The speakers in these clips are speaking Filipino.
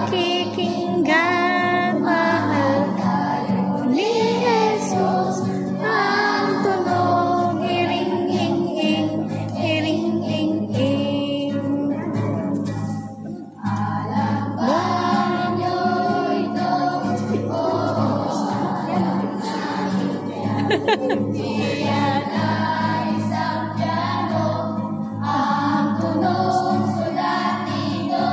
pakikinggan, mahal ni Jesus. Ang tunog, iring-ing-ing, iring-ing-ing. Alam ba ninyo ito? Diyan ay isang piano, ang tunog sulatido.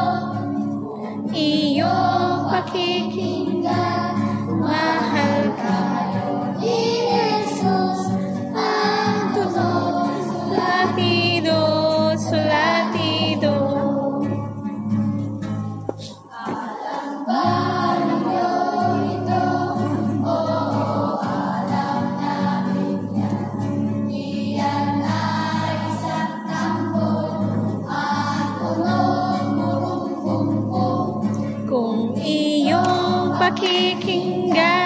Iyong pakikinggan, mahal kayo ni Jesus. Ang tunog sulatido, sulatido. Alam ba ninyo ito? Oo, alam namin yan. Iyan ay isang tambol, ang tunog murung-bum-bum. Kung iyong pakikinggan,